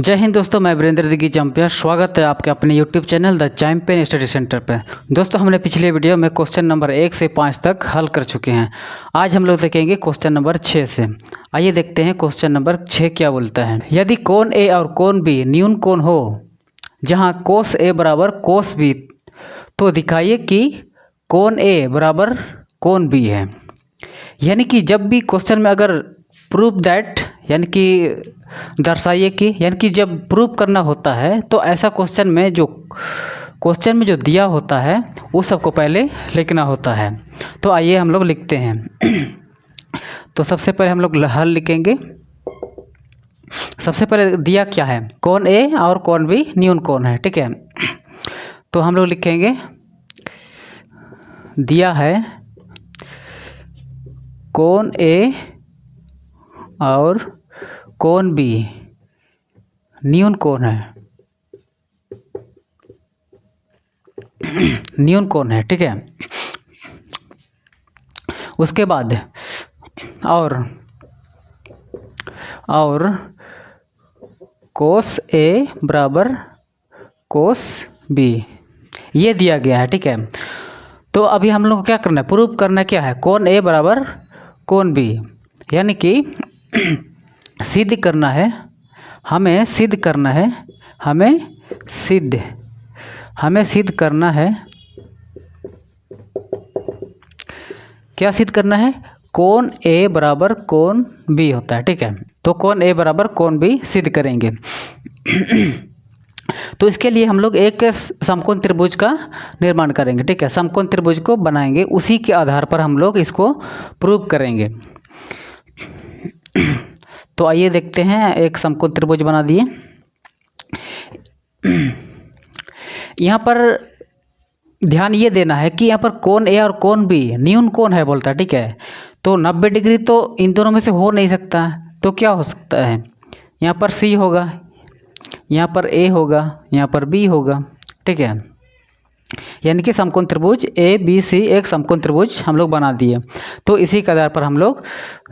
जय हिंद दोस्तों, मैं वीरेंद्र दिग्गी चंपिया। स्वागत है आपके अपने YouTube channel the champion study centre पर। दोस्तों, हमने पिछले वीडियो में क्वेश्चन नंबर 1 से 5 तक हल कर चुके हैं। आज हम लोग देखेंगे क्वेश्चन नंबर 6 से। आइए देखते हैं क्वेश्चन नंबर 6 क्या बोलता है। यदि कोण ए और कोण बी न्यून कोण हो जहाँ कोस ए बराबर कोस बी, तो दिखाइए कि कोण ए बराबर कोण बी है। यानी कि जब भी क्वेश्चन में अगर प्रूव दैट यानी कि दर्शाइए कि यानी कि जब प्रूव करना होता है तो ऐसा क्वेश्चन में जो दिया होता है वो सबको पहले लिखना होता है। तो आइए हम लोग लिखते हैं। तो सबसे पहले हम लोग हल लिखेंगे। सबसे पहले दिया क्या है, कोण ए और कोण बी न्यून कोण है, ठीक है। तो हम लोग लिखेंगे, दिया है कोण ए और कोण बी न्यून कोण है, न्यून कोण है, ठीक है। उसके बाद और कोस ए बराबर कोस बी ये दिया गया है, ठीक है। तो अभी हम लोग को क्या करना है, प्रूव करना क्या है, कोण ए बराबर कोण बी, यानी कि सिद्ध करना है, हमें सिद्ध करना है क्या सिद्ध करना है, कोण ए बराबर कोण बी होता है, ठीक है। तो कोण ए बराबर कोण बी सिद्ध करेंगे। तो इसके लिए हम लोग एक समकोण त्रिभुज का निर्माण करेंगे, ठीक है। समकोण त्रिभुज को बनाएंगे, उसी के आधार पर हम लोग इसको प्रूव करेंगे। तो आइए देखते हैं, एक समकोण त्रिभुज बना दिए। यहाँ पर ध्यान ये देना है कि यहाँ पर कोण ए और कोण बी न्यून कोण है बोलता है, ठीक है। तो 90 डिग्री तो इन दोनों में से हो नहीं सकता, तो क्या हो सकता है, यहाँ पर सी होगा, यहाँ पर ए होगा, यहाँ पर बी होगा, ठीक है। यानी कि समकोण त्रिभुज ए बी सी एक समकोण त्रिभुज हम लोग बना दिए। तो इसी के आधार पर हम लोग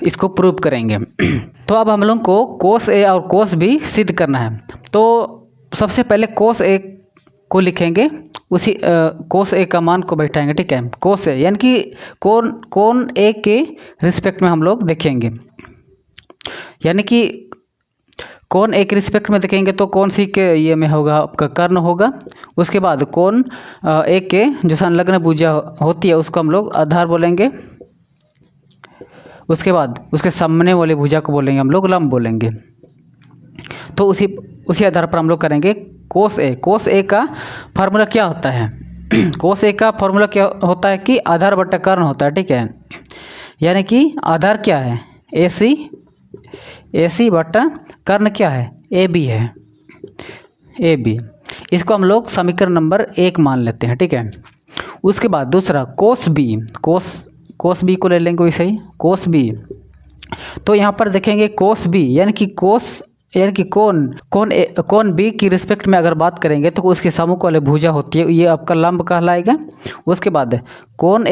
इसको प्रूव करेंगे। तो अब हम लोग को कोस ए और कोस बी सिद्ध करना है। तो सबसे पहले कोस ए को लिखेंगे, उसी कोस ए का मान को बैठाएंगे, ठीक है। कोस ए यानी कि कोण ए के रिस्पेक्ट में हम लोग देखेंगे, यानी कि कोण ए के रिस्पेक्ट में देखेंगे तो कौन सी के ये में होगा, आपका कर्ण होगा। उसके बाद कोण ए के जो संलग्न भुजा होती है उसको हम लोग आधार बोलेंगे। उसके बाद उसके सामने वाले भुजा को बोलेंगे हम लोग लंब बोलेंगे। तो उसी आधार पर हम लोग करेंगे कोस ए। कोस ए का फार्मूला क्या होता है, कोस ए का फार्मूला क्या होता है कि आधार बट्टा कर्ण होता है, ठीक है। यानी कि आधार क्या है, ए सी बट्टा कर्ण क्या है, ए बी है, ए बी। इसको हम लोग समीकरण नंबर 1 मान लेते हैं, ठीक है। उसके बाद दूसरा कोस बी, कोस बी को ले लेंगे वैसे ही, कोस बी। तो यहाँ पर देखेंगे कोस बी यानी कि कोण बी की रिस्पेक्ट में अगर बात करेंगे तो उसके सम्मुख वाले भुजा होती है, ये आपका लंब कहलाएगा। उसके बाद कोण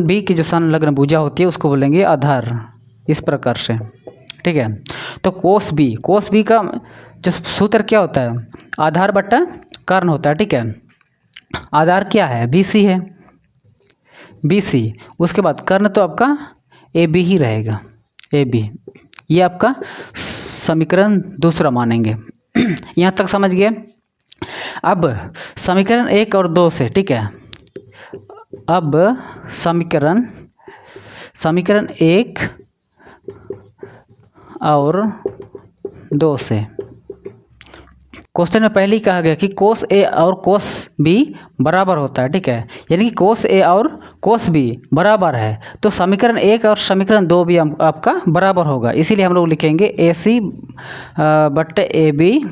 बी की जो संलग्न भुजा होती है उसको बोलेंगे आधार, इस प्रकार से, ठीक है। तो कोस बी का जो सूत्र क्या होता है, आधार बट्टा कर्ण होता है, ठीक है। आधार क्या है, BC है, BC। उसके बाद कर्ण तो आपका AB ही रहेगा, AB। ये आपका समीकरण दूसरा मानेंगे। यहाँ तक समझ गए। अब समीकरण 1 और 2 से, ठीक है। अब समीकरण 1 और 2 से क्वेश्चन में पहले ही कहा गया कि कोस ए और कोस बी बराबर होता है, ठीक है। यानी कि कोस ए और कोस बी बराबर है, तो समीकरण 1 और समीकरण 2 भी आपका बराबर होगा। इसीलिए हम लोग लिखेंगे AC बट्टे AB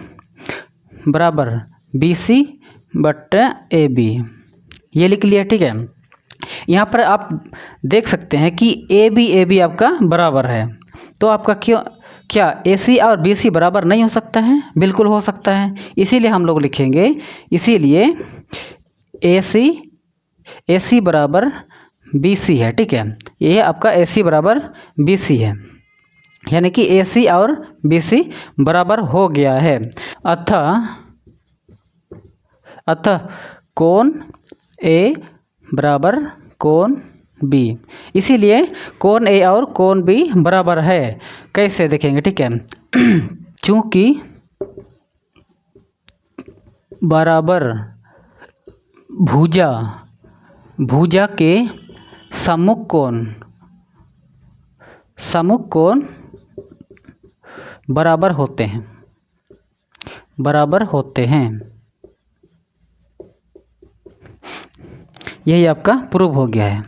बराबर BC बट्टे AB, ये लिख लिया, ठीक है। यहाँ पर आप देख सकते हैं कि AB आपका बराबर है, तो आपका क्या AC और BC बराबर नहीं हो सकता है, बिल्कुल हो सकता है। इसीलिए हम लोग लिखेंगे, इसीलिए AC बराबर BC है, ठीक है। ये आपका AC बराबर BC है। यानी कि AC और BC बराबर हो गया है। अतः कोण A बराबर कोण B, इसीलिए कोण A और कोण B बराबर है। कैसे देखेंगे, ठीक है। चूँकि बराबर भुजा के सम्मुख कोण बराबर होते हैं। यही आपका प्रूव हो गया है।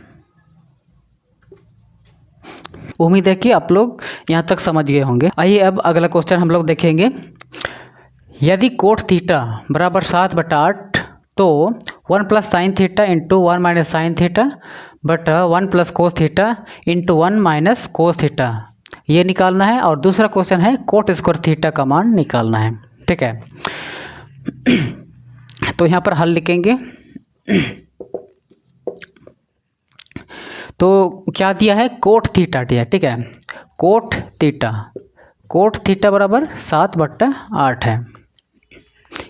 उम्मीद है कि आप लोग यहाँ तक समझ गए होंगे। आइए अब अगला क्वेश्चन हम लोग देखेंगे। यदि कोट थीटा बराबर 7/8 तो 1 + sin theta into 1 - sin theta बटा 1 + cos theta into 1 - cos theta ये निकालना है। और दूसरा क्वेश्चन है कोट स्क्वायर थीटा का मान निकालना है, ठीक है। तो यहाँ पर हल लिखेंगे। तो क्या दिया है, कोट थीटा दिया, ठीक है। कोट थीटा बराबर 7/8 है,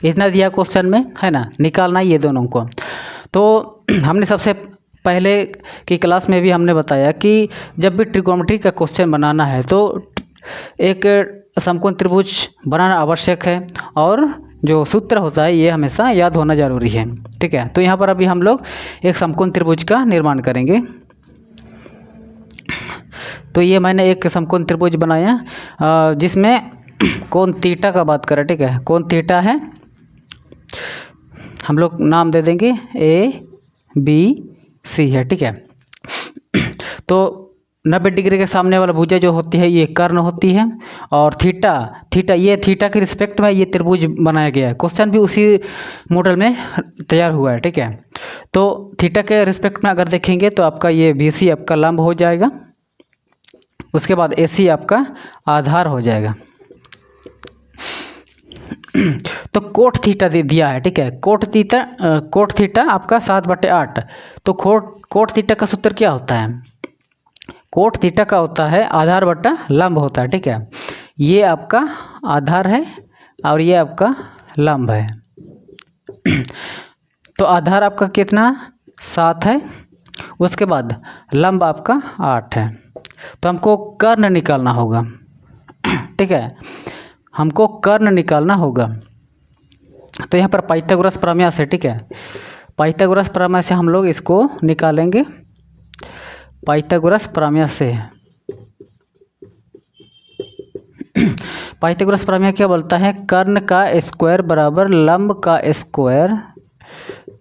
इतना दिया क्वेश्चन में, है ना। निकालना ये दोनों को। तो हमने सबसे पहले की क्लास में भी हमने बताया कि जब भी ट्रिग्नोमेट्री का क्वेश्चन बनाना है तो एक समकोण त्रिभुज बनाना आवश्यक है, और जो सूत्र होता है ये हमेशा याद होना ज़रूरी है, ठीक है। तो यहाँ पर अभी हम लोग एक समकोण त्रिभुज का निर्माण करेंगे। तो ये मैंने एक समकोण त्रिभुज बनाया जिसमें कोण थीटा का बात करें, ठीक है। कोण थीटा है, हम लोग नाम दे देंगे ABC है, ठीक है। तो 90 डिग्री के सामने वाला भुजा जो होती है ये कर्ण होती है, और थीटा ये थीटा के रिस्पेक्ट में ये त्रिभुज बनाया गया है। क्वेश्चन भी उसी मॉडल में तैयार हुआ है, ठीक है। तो थीटा के रिस्पेक्ट में अगर देखेंगे तो आपका ये BC आपका लंब हो जाएगा, उसके बाद AC आपका आधार हो जाएगा। तो कोट थीटा दिया है, ठीक है। कोट थीटा आपका 7/8। तो कोट थीटा का सूत्र क्या होता है, कोट थीटा का होता है आधार बटा लंब होता है, ठीक है। ये आपका आधार है और ये आपका लंब है। तो आधार आपका कितना 7 है, उसके बाद लंब आपका 8 है। तो हमको कर्ण निकालना होगा, ठीक है। हमको कर्ण निकालना होगा। तो यहाँ पर पाइथागोरस प्रमेय से, ठीक है, पाइथागोरस प्रमेय से हम लोग इसको निकालेंगे। पाइथागोरस प्रमेय से पाइथागोरस प्रमेय क्या बोलता है, कर्ण का स्क्वायर बराबर लंब का स्क्वायर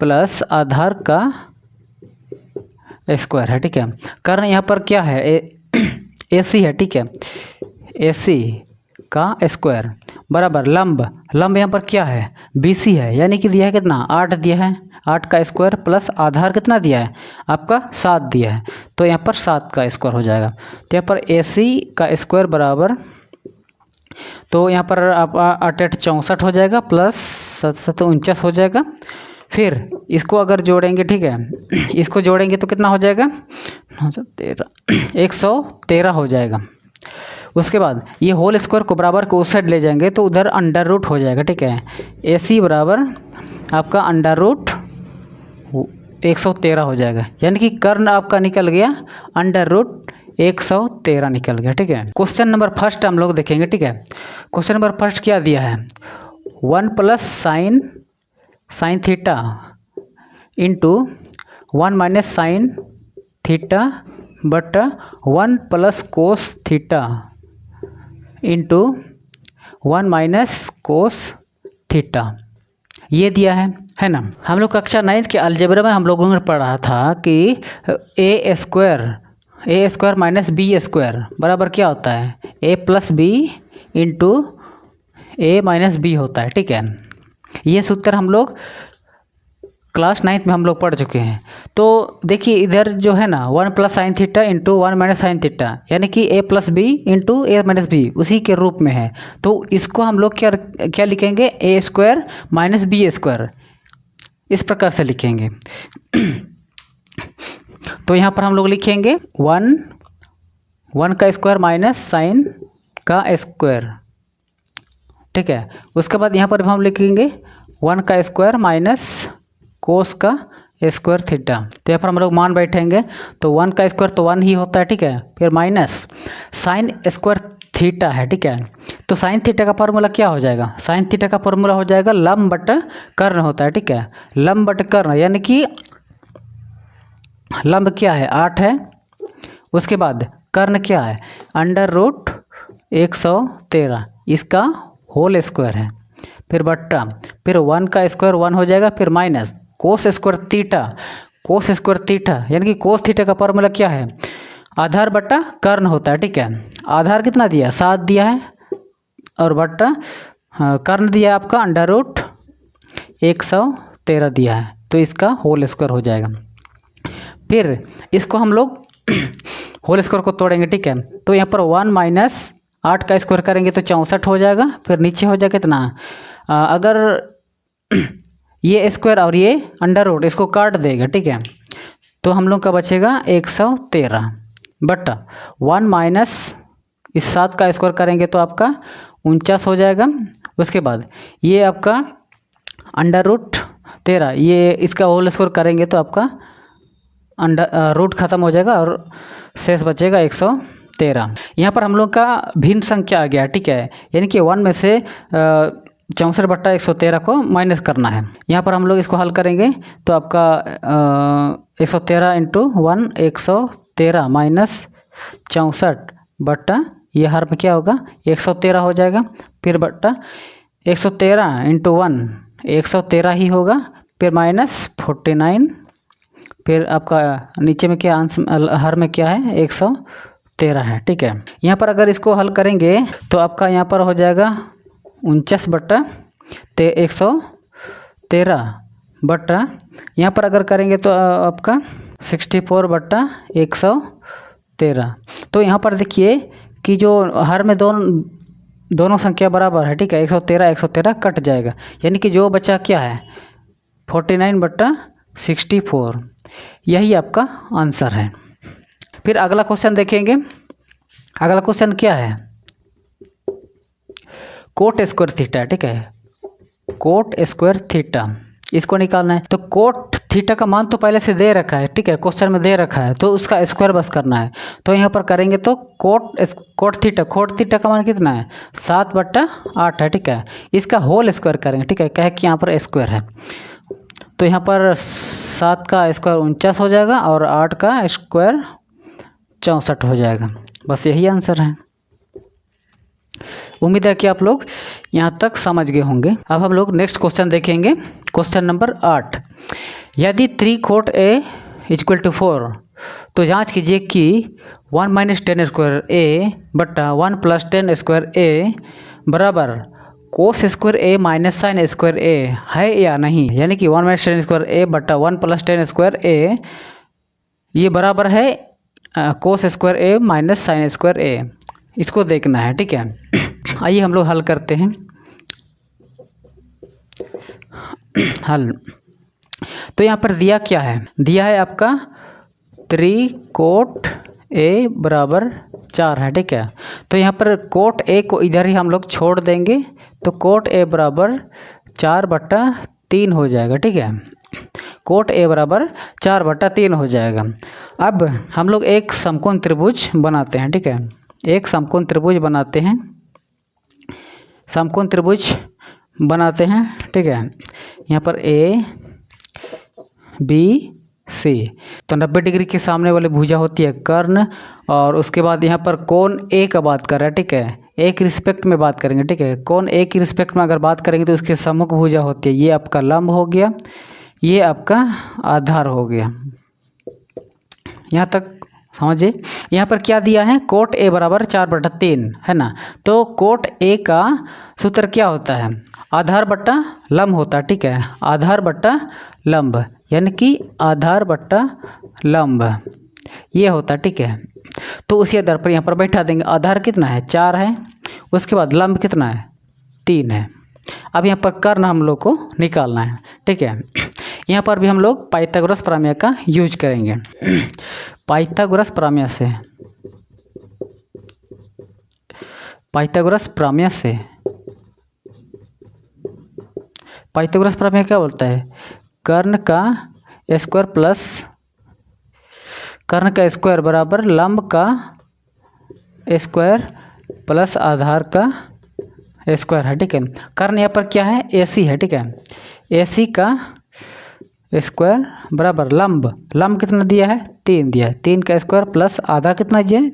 प्लस आधार का स्क्वायर है, ठीक है। कर्ण यहाँ पर क्या है, AC है, ठीक है। AC का स्क्वायर बराबर लंब यहाँ पर क्या है, BC है, यानी कि दिया है कितना 8 दिया है, 8 का स्क्वायर प्लस आधार कितना दिया है आपका 7 दिया है। तो यहाँ पर 7 का स्क्वायर हो जाएगा। तो यहाँ पर AC का स्क्वायर बराबर, तो यहाँ पर आप 8 8 64 हो जाएगा, प्लस 7 7 49 हो जाएगा। फिर इसको अगर जोड़ेंगे, ठीक है, इसको जोड़ेंगे तो कितना हो जाएगा 113 हो जाएगा। उसके बाद ये होल स्क्वायर को बराबर को उस साइड ले जाएंगे तो उधर अंडर रूट हो जाएगा, ठीक है। AC बराबर आपका अंडर रूट 113 हो जाएगा, यानी कि कर्ण आपका निकल गया अंडर रूट 113 निकल गया, ठीक है। क्वेश्चन नंबर फर्स्ट हम लोग देखेंगे, ठीक है। क्वेश्चन नंबर फर्स्ट क्या दिया है, 1 + sin theta into 1 - sin theta बटा 1 + cos theta into 1 - cos theta ये दिया है ना। हम लोग कक्षा 9 के अलजेब्रा में हम लोगों ने पढ़ा था कि a² - b² बराबर क्या होता है, a + b into a - b होता है, ठीक है। ये सूत्र हम लोग क्लास 9 में हम लोग पढ़ चुके हैं। तो देखिए इधर जो है ना 1 + sin theta into 1 - sin theta, यानी कि a + b into a - b उसी के रूप में है। तो इसको हम लोग क्या लिखेंगे, a² - b², इस प्रकार से लिखेंगे। तो यहाँ पर हम लोग लिखेंगे 1 का स्क्वायर माइनस sin का स्क्वायर, ठीक है। उसके बाद यहाँ पर हम लिखेंगे 1 का स्क्वायर माइनस कोस का स्क्वायर थीटा। तो यहाँ पर हम लोग मान बैठेंगे तो 1 का स्क्वायर तो 1 ही होता है, ठीक है। फिर माइनस साइन स्क्वायर थीटा है, ठीक है। तो साइन थीटा का फॉर्मूला क्या हो जाएगा? साइन थीटा का फॉर्मूला हो जाएगा लंब बटा कर्ण होता है, ठीक है। लंब बटा कर्ण यानी कि लंब क्या है 8 है, उसके बाद कर्ण क्या है √113, इसका होल स्क्वायर है। फिर बट्टा, फिर 1 का स्क्वायर 1 हो जाएगा, फिर minus cos square theta. Cos square theta यानी कि कोस थीटा का फॉर्मूला क्या है? आधार बट्टा कर्ण होता है, ठीक है। आधार कितना दिया 7 दिया है, और बट्टा कर्ण दिया है आपका √113 दिया है, तो इसका होल स्क्वायर हो जाएगा। फिर इसको हम लोग होल स्क्वायर को तोड़ेंगे, ठीक है। तो यहाँ पर 1 माइनस 8 का स्क्वायर करेंगे तो 64 हो जाएगा। फिर नीचे हो जाएगा कितना, अगर ये स्क्वायर और ये √ इसको काट देगा, ठीक है। तो हम लोग का बचेगा 113 बट्टा 1 माइनस इस 7 का स्क्वायर करेंगे तो आपका 49 हो जाएगा। उसके बाद ये आपका √13, ये इसका होल स्क्वायर करेंगे तो आपका रूट खत्म हो जाएगा और शेष बचेगा 113। यहाँ पर हम लोग का भिन्न संख्या आ गया, ठीक है। यानी कि 1 में से 64 बट्टा 113 को माइनस करना है। यहाँ पर हम लोग इसको हल करेंगे तो आपका 113 इंटू 1 113 माइनस 64 बट्टा ये हर में क्या होगा 113 हो जाएगा। फिर बट्टा 113 इंटू 1 113 ही होगा, फिर माइनस 49, फिर आपका नीचे में क्या अंश हर में क्या है 113 है, ठीक है। यहाँ पर अगर इसको हल करेंगे तो आपका यहाँ पर हो जाएगा 49 बट्टा 113 बट्टा यहाँ पर अगर करेंगे तो आपका 64 बट्टा 113। तो यहाँ पर देखिए कि जो हर में दोनों संख्या बराबर है, ठीक है। 113 कट जाएगा, यानी कि जो बचा क्या है 49 बट्टा 64, यही आपका आंसर है। फिर अगला क्वेश्चन देखेंगे। अगला क्वेश्चन क्या है, कोट स्क्वायर थीटा, ठीक है। कोट स्क्वायर थीटा इसको निकालना है। तो कोट थीटा का मान तो पहले से दे रखा है, ठीक है, क्वेश्चन में दे रखा है, तो उसका स्क्वायर बस करना है। तो यहाँ पर करेंगे तो कोट थीटा का मान कितना है 7 बट्टा 8 है, ठीक है। इसका होल स्क्वायर करेंगे, ठीक है, कहे कि यहाँ पर स्क्वायर है। तो यहाँ पर 7 का स्क्वायर 49 हो जाएगा और 8 का स्क्वायर 64 हो जाएगा। बस यही आंसर है। उम्मीद है कि आप लोग यहाँ तक समझ गए होंगे। अब हम लोग नेक्स्ट क्वेश्चन देखेंगे, क्वेश्चन नंबर 8। यदि 3 कोट A = 4 तो जांच कीजिए कि 1 - 10 स्क्वायर A बट्टा 1 + 10 स्क्वायर A बराबर cos square A minus sine square A है या नहीं। यानी कि 1 - 10 स्क्वायर A बट्टा 1 + 10 स्क्वायर A ये बराबर है cos square A minus sine square A, इसको देखना है, ठीक है। आइए हम लोग हल करते हैं। हल तो यहाँ पर दिया क्या है, दिया है आपका 3 कोट A बराबर 4 है, ठीक है। तो यहाँ पर कोट A को इधर ही हम लोग छोड़ देंगे, तो कोट A बराबर 4 बट्टा 3 हो जाएगा, ठीक है। कोट A बराबर 4 बट्टा 3 हो जाएगा। अब हम लोग एक समकोण त्रिभुज बनाते हैं, ठीक है। एक समकोण त्रिभुज बनाते हैं, समकोण त्रिभुज बनाते हैं, ठीक है। यहाँ पर A B C, तो 90 डिग्री के सामने वाली भुजा होती है कर्ण, और उसके बाद यहाँ पर कोण A का बात कर रहा है, ठीक है। A की रिस्पेक्ट में बात करेंगे, ठीक है। कोण A की रिस्पेक्ट में अगर बात करेंगे तो उसके सम्मुख भुजा होती है, ये आपका लंब हो गया, ये आपका आधार हो गया। यहाँ तक समझिए। यहाँ पर क्या दिया है, कोट A बराबर 4 बट्टा 3 है ना। तो कोट A का सूत्र क्या होता है, आधार बट्टा लंब होता है, ठीक है। आधार बट्टा लंब यानी कि आधार बट्टा लंब ये होता है, ठीक है। तो उसी आधार पर यहाँ पर बैठा देंगे। आधार कितना है 4 है, उसके बाद लंब कितना है 3 है। अब यहाँ पर कर्ण हम लोग को निकालना है, ठीक है। यहाँ पर भी हम लोग पाइथागोरस प्रमेय का यूज करेंगे। पाइथागोरस प्रमेय से पाइथागोरस प्रमेय से। पाइथागोरस प्रमेय क्या बोलता है? कर्ण का स्क्वायर प्लस कर्ण का स्क्वायर बराबर लंब का स्क्वायर प्लस आधार का स्क्वायर है, ठीक है। कर्ण यहाँ पर क्या है? AC है, ठीक है। AC का स्क्वायर बराबर लंब कितना दिया है? 3 दिया है। 3 का स्क्वायर प्लस आधा कितना दिया है?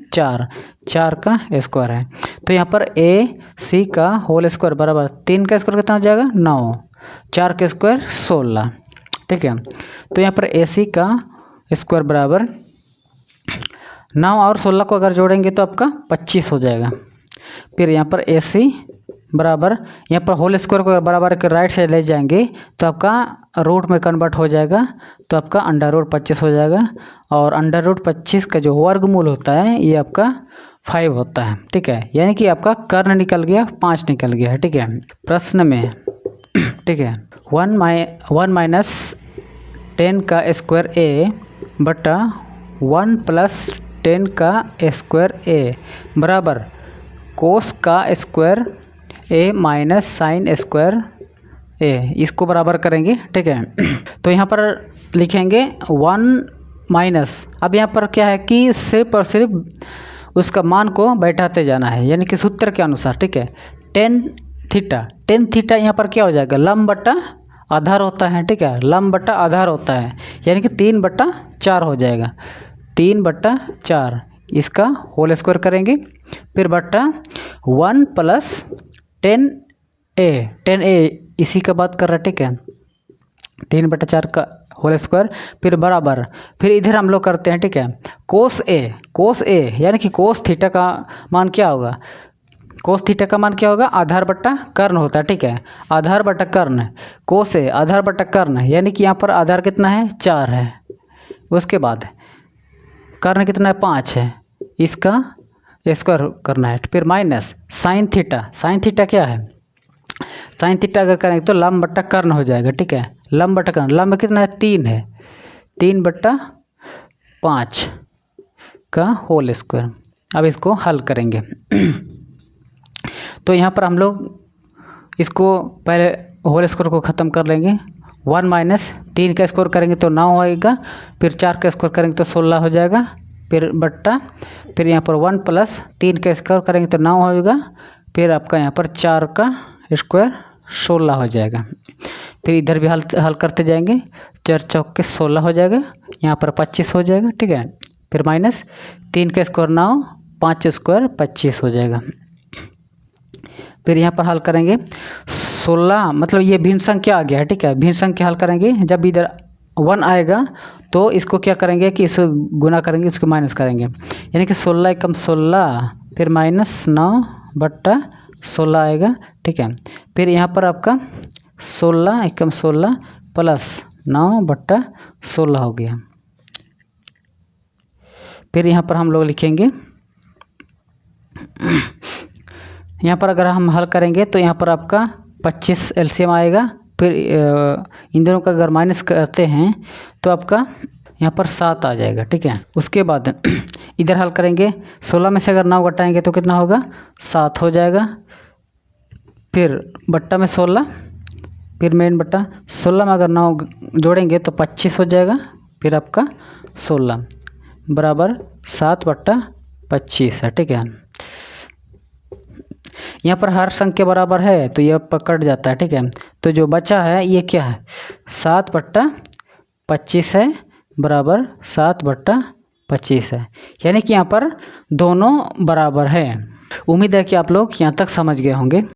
4 का स्क्वायर है। तो यहाँ पर AC का होल स्क्वायर बराबर 3 का स्क्वायर कितना हो जाएगा? 9, 4 का स्क्वायर 16, ठीक है। तो यहाँ पर AC का स्क्वायर बराबर 9 और 16 को अगर जोड़ेंगे तो आपका 25 हो जाएगा। फिर यहाँ पर AC बराबर यहाँ पर होल स्क्वायर को बराबर के राइट साइड ले जाएंगे तो आपका रूट में कन्वर्ट हो जाएगा, तो आपका अंडर रूट 25 हो जाएगा। और अंडर रूट 25 का जो वर्गमूल होता है ये आपका 5 होता है, ठीक है। यानी कि आपका कर्ण निकल गया, 5 निकल गया है, ठीक है। प्रश्न में, ठीक है, 1 माइनस 10 का स्क्वायर A बटा 1 प्लस 10 का स्क्वायर A बराबर कोस का square A minus sine square A, इसको बराबर करेंगे, ठीक है। तो यहाँ पर लिखेंगे 1 माइनस, अब यहाँ पर क्या है कि सिर्फ और सिर्फ उसका मान को बैठाते जाना है, यानी कि सूत्र के अनुसार, ठीक है। टेन थीटा यहाँ पर क्या हो जाएगा? लंब बटा आधार होता है, ठीक है। लंब बटा आधार होता है, यानी कि 3/4 हो जाएगा। 3/4 इसका होल स्क्वायर करेंगे, फिर बटा 1 प्लस 10a इसी का बात कर रहा है, ठीक है। 3/4 का होल स्क्वायर, फिर बराबर, फिर इधर हम लोग करते हैं, ठीक है। कोस ए यानी कि कोस थीटा का मान क्या होगा? कोस थीटा का मान क्या होगा? आधार बट्टा कर्ण होता है, ठीक है। आधार बट्टा कर्ण, कोस ए आधार बट्टा कर्ण, यानी कि यहाँ पर आधार कितना है? 4 है। उसके बाद कर्ण कितना है? 5 है। इसका स्क्वायर करना है, फिर माइनस साइन थीटा क्या है? साइन थीटा अगर करेंगे तो लंब बट्टा कर्ण हो जाएगा, ठीक है। लंब बट्टा कर्ण, लंब कितना है? 3 है। 3/5 का होल स्क्वायर। अब इसको हल करेंगे तो यहाँ पर हम लोग इसको पहले होल स्क्वायर को ख़त्म कर लेंगे। 1 माइनस 3 का स्क्वायर करेंगे तो 9 होएगा, फिर 4 का स्क्वायर करेंगे तो 16 हो जाएगा, फिर बट्टा, फिर यहाँ पर 1 प्लस 3 का स्क्वायर करेंगे तो 9 होएगा, फिर आपका यहाँ पर 4 का स्क्वायर 16 हो जाएगा। फिर इधर भी हल करते जाएंगे, 4 चौक के 16 हो जाएगा, यहाँ पर 25 हो जाएगा, ठीक है। फिर माइनस 3 का स्क्वायर 9, 5 स्क्वायर 25 हो जाएगा। फिर यहाँ पर हल करेंगे 16, मतलब ये भिन्न संख्या आ गया है, ठीक है। भिन्न संख्या हल करेंगे, जब इधर 1 आएगा तो इसको क्या करेंगे कि इसको गुना करेंगे, इसको माइनस करेंगे, यानी कि 16 एकम 16, फिर माइनस 9/16 आएगा, ठीक है। फिर यहाँ पर आपका 16 एकम 16 प्लस 9/16 हो गया। फिर यहाँ पर हम लोग लिखेंगे, यहाँ पर अगर हम हल करेंगे तो यहाँ पर आपका 25 एलसीएम आएगा। फिर इन दोनों का अगर माइनस करते हैं तो आपका यहाँ पर 7 आ जाएगा, ठीक है। उसके बाद इधर हल करेंगे, 16 में से अगर 9 घटाएंगे तो कितना होगा? 7 हो जाएगा। फिर बट्टा में 16, फिर मेन बट्टा 16 में अगर 9 जोड़ेंगे तो 25 हो जाएगा, फिर आपका 16 बराबर 7/25 है, ठीक है। यहाँ पर हर संख्या बराबर है तो यह कट जाता है, ठीक है। तो जो बचा है ये क्या है? 7/25 है, बराबर 7/25 है, यानी कि यहाँ पर दोनों बराबर है। उम्मीद है कि आप लोग यहाँ तक समझ गए होंगे।